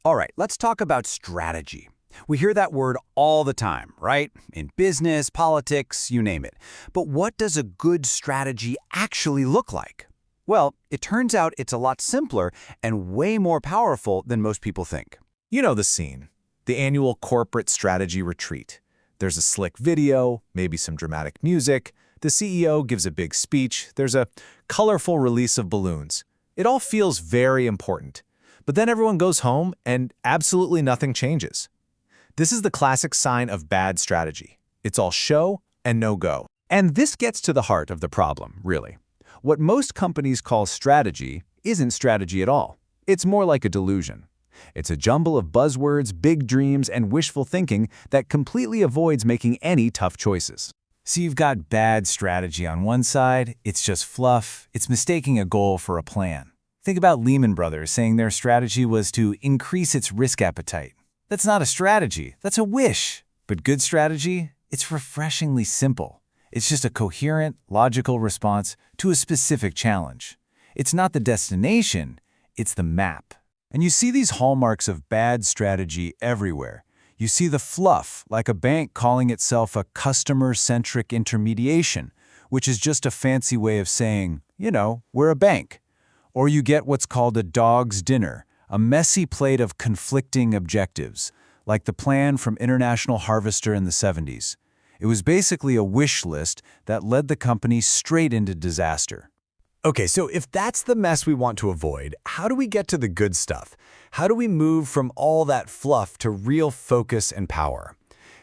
All right, let's talk about strategy. We hear that word all the time, right? In business, politics, you name it. But what does a good strategy actually look like? Well, it turns out it's a lot simpler and way more powerful than most people think. You know the scene. The annual corporate strategy retreat. There's a slick video, maybe some dramatic music. The CEO gives a big speech. There's a colorful release of balloons. It all feels very important. But then everyone goes home and absolutely nothing changes. This is the classic sign of bad strategy. It's all show and no go. And this gets to the heart of the problem, really. What most companies call strategy isn't strategy at all. It's more like a delusion. It's a jumble of buzzwords, big dreams, and wishful thinking that completely avoids making any tough choices. So you've got bad strategy on one side, it's just fluff, it's mistaking a goal for a plan. Think about Lehman Brothers saying their strategy was to increase its risk appetite. That's not a strategy, that's a wish. But good strategy, it's refreshingly simple. It's just a coherent, logical response to a specific challenge. It's not the destination, it's the map. And you see these hallmarks of bad strategy everywhere. You see the fluff, like a bank calling itself a customer-centric intermediation, which is just a fancy way of saying, you know, we're a bank. Or you get what's called a dog's dinner, a messy plate of conflicting objectives, like the plan from International Harvester in the 70s. It was basically a wish list that led the company straight into disaster. Okay, so if that's the mess we want to avoid, how do we get to the good stuff? How do we move from all that fluff to real focus and power?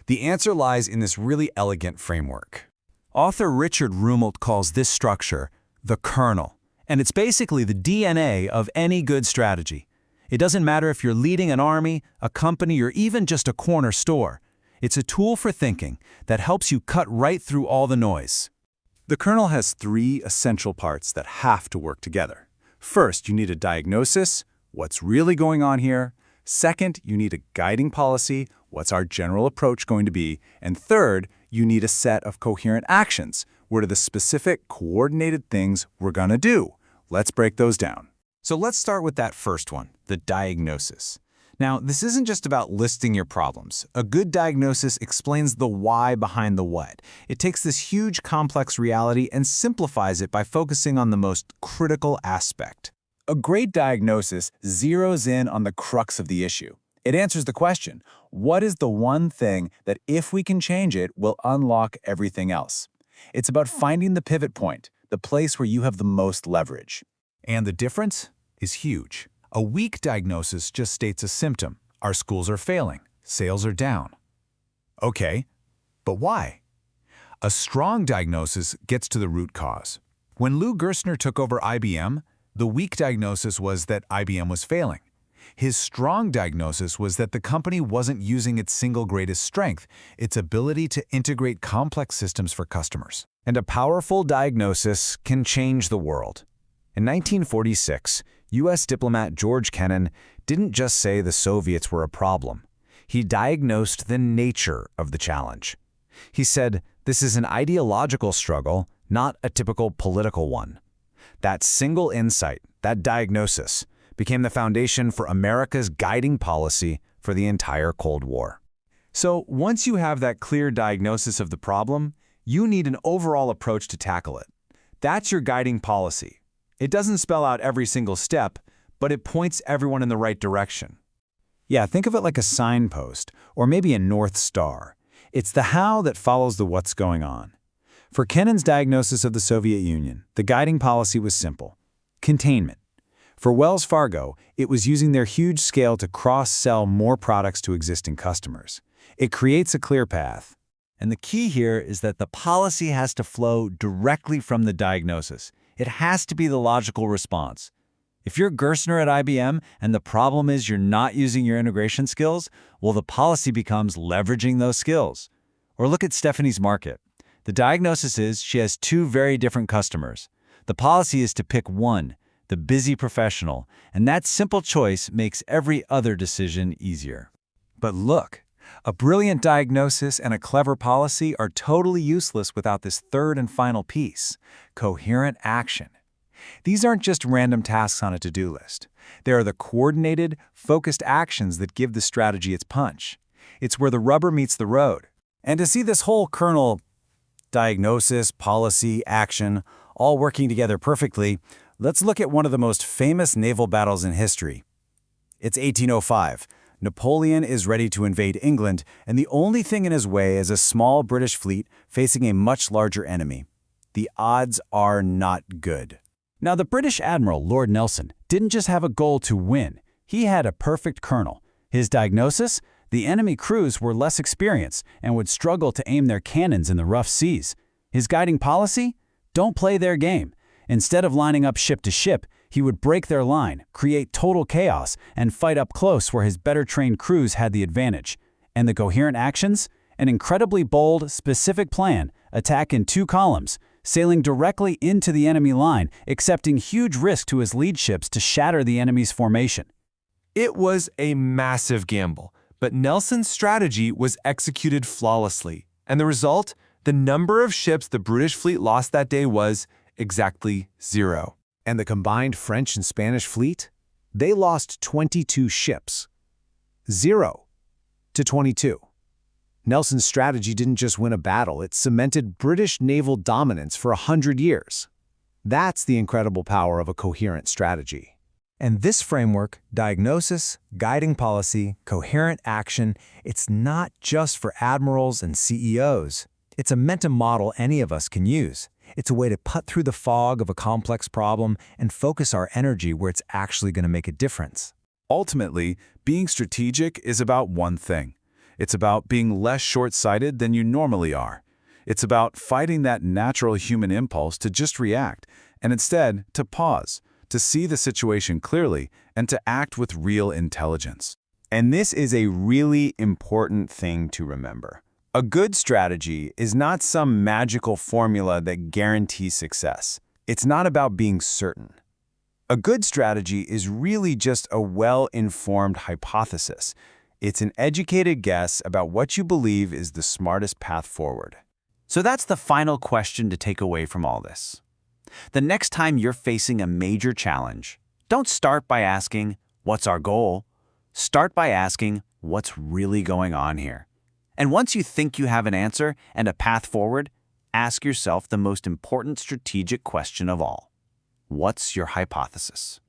The answer lies in this really elegant framework. Author Richard Rumelt calls this structure the kernel, and it's basically the DNA of any good strategy. It doesn't matter if you're leading an army, a company, or even just a corner store. It's a tool for thinking that helps you cut right through all the noise. The kernel has three essential parts that have to work together. First, you need a diagnosis, what's really going on here. Second, you need a guiding policy, what's our general approach going to be. And third, you need a set of coherent actions. What are the specific, coordinated things we're gonna do? Let's break those down. So let's start with that first one, the diagnosis. Now, this isn't just about listing your problems. A good diagnosis explains the why behind the what. It takes this huge, complex reality and simplifies it by focusing on the most critical aspect. A great diagnosis zeroes in on the crux of the issue. It answers the question, what is the one thing that if we can change it will unlock everything else? It's about finding the pivot point, the place where you have the most leverage. And the difference is huge. A weak diagnosis just states a symptom. Our schools are failing. Sales are down. Okay, but why? A strong diagnosis gets to the root cause. When Lou Gerstner took over IBM, the weak diagnosis was that IBM was failing. His strong diagnosis was that the company wasn't using its single greatest strength, its ability to integrate complex systems for customers. And a powerful diagnosis can change the world. In 1946, U.S. diplomat George Kennan didn't just say the Soviets were a problem. He diagnosed the nature of the challenge. He said, this is an ideological struggle, not a typical political one. That single insight, that diagnosis, became the foundation for America's guiding policy for the entire Cold War. So once you have that clear diagnosis of the problem, you need an overall approach to tackle it. That's your guiding policy. It doesn't spell out every single step, but it points everyone in the right direction. Yeah, think of it like a signpost, or maybe a North Star. It's the how that follows the what's going on. For Kennan's diagnosis of the Soviet Union, the guiding policy was simple: containment. For Wells Fargo, it was using their huge scale to cross-sell more products to existing customers. It creates a clear path. And the key here is that the policy has to flow directly from the diagnosis. It has to be the logical response. If you're Gerstner at IBM and the problem is you're not using your integration skills, well, the policy becomes leveraging those skills. Or look at Stephanie's market. The diagnosis is she has two very different customers. The policy is to pick one, the busy professional, and that simple choice makes every other decision easier. But look, a brilliant diagnosis and a clever policy are totally useless without this third and final piece, coherent action. These aren't just random tasks on a to-do list. They are the coordinated, focused actions that give the strategy its punch. It's where the rubber meets the road. And to see this whole kernel, diagnosis, policy, action, all working together perfectly, let's look at one of the most famous naval battles in history. It's 1805. Napoleon is ready to invade England, and the only thing in his way is a small British fleet facing a much larger enemy. The odds are not good. Now, the British Admiral, Lord Nelson, didn't just have a goal to win. He had a perfect kernel. His diagnosis? The enemy crews were less experienced and would struggle to aim their cannons in the rough seas. His guiding policy? Don't play their game. Instead of lining up ship to ship, he would break their line, create total chaos, and fight up close where his better-trained crews had the advantage. And the coherent actions? An incredibly bold, specific plan, attack in 2 columns, sailing directly into the enemy line, accepting huge risk to his lead ships to shatter the enemy's formation. It was a massive gamble, but Nelson's strategy was executed flawlessly. And the result? The number of ships the British fleet lost that day was exactly 0. And the combined French and Spanish fleet? They lost 22 ships. 0 to 22. Nelson's strategy didn't just win a battle, it cemented British naval dominance for 100 years. That's the incredible power of a coherent strategy. And this framework, diagnosis, guiding policy, coherent action, it's not just for admirals and CEOs. It's a mental model any of us can use. It's a way to cut through the fog of a complex problem and focus our energy where it's actually going to make a difference. Ultimately, being strategic is about one thing. It's about being less short-sighted than you normally are. It's about fighting that natural human impulse to just react, and instead to pause, to see the situation clearly, and to act with real intelligence. And this is a really important thing to remember. A good strategy is not some magical formula that guarantees success. It's not about being certain. A good strategy is really just a well-informed hypothesis. It's an educated guess about what you believe is the smartest path forward. So that's the final question to take away from all this. The next time you're facing a major challenge, don't start by asking, "What's our goal?" Start by asking, "What's really going on here?" And once you think you have an answer and a path forward, ask yourself the most important strategic question of all. What's your hypothesis?